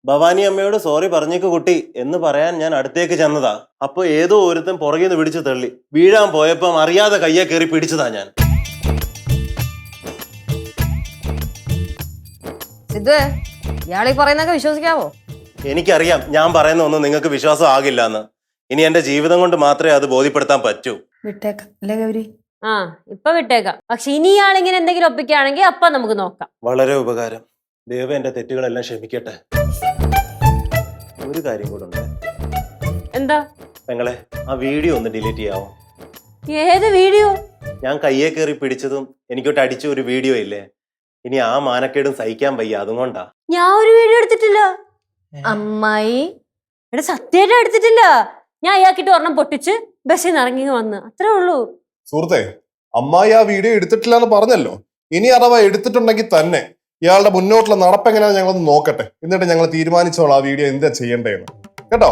ഭവാനി അമ്മയോട് സോറി പറഞ്ഞേക്ക് കുട്ടി എന്ന് പറയാൻ ഞാൻ അടുത്തേക്ക് ചെന്നതാ. അപ്പൊ ഏതോ ഒരുത്തൻ പുറകിൽ നിന്ന് പിടിച്ചു തള്ളി. വീഴാൻ പോയപ്പം അറിയാതെ കയ്യെ കയറി പിടിച്ചതാ ഞാൻ. സിദ്ധു, ഇയാളീ പറയുന്നൊക്കെ വിശ്വസിക്കാവോ? എനിക്കറിയാം ഞാൻ പറയുന്ന ഒന്നും നിങ്ങൾക്ക് വിശ്വാസം ആകില്ല എന്ന്. ഇനി എന്റെ ജീവിതം കൊണ്ട് മാത്രമേ അത് ബോധ്യപ്പെടുത്താൻ പറ്റൂ. വിട്ടേക്കാം അല്ലേ ഗൗരി? ആ, ഇപ്പൊ വിട്ടേക്കാം. പക്ഷെ ഇനി ഇയാളിങ്ങനെ എന്തെങ്കിലും ഒപ്പിക്കുകയാണെങ്കിൽ അപ്പൊ നമുക്ക് നോക്കാം. വളരെ ഉപകാരം. ദൈവം എന്റെ തെറ്റുകളെല്ലാം ക്ഷമിക്കട്ടെ. ഒരു കാര്യം കൂടെ ഉണ്ട്. എന്താ? പെങ്ങളെ, ആ വീഡിയോ ഒന്ന് ഡിലീറ്റ് ചെയ്യാവോ? ഏത് വീഡിയോ? ഞാൻ കയ്യെ കയറി പിടിച്ചതും എനിക്കൊട്ട് അടിച്ച ഒരു വീഡിയോ ഇല്ലേ? ഇനി ആ മാനക്കേടും സഹിക്കാൻ വയ്യ, അതുകൊണ്ടാ. ഞാൻ ഒരു വീഡിയോ എടുത്തിട്ടില്ല അമ്മായി. എടാ, സത്യമായിട്ട് എടുത്തിട്ടില്ല. ഞാൻ അയാൾക്കിട്ട് ഒരെണ്ണം പൊട്ടിച്ച് ബസ്സിൽ നിന്ന് ഇറങ്ങി വന്ന്, അത്രേ ഉള്ളൂ. സുഹൃത്തെ, അമ്മായി ആ വീഡിയോ എടുത്തിട്ടില്ല എന്ന് പറഞ്ഞല്ലോ. ഇനി അഥവാ എടുത്തിട്ടുണ്ടെങ്കിൽ തന്നെ ഇയാളുടെ മുന്നോട്ടുള്ള നടപ്പെങ്ങനെയാണെന്ന് ഞങ്ങളൊന്ന് നോക്കട്ടെ. എന്നിട്ട് ഞങ്ങൾ തീരുമാനിച്ചോളാം ആ വീഡിയോ എന്താ ചെയ്യേണ്ടതെന്ന്. കേട്ടോ?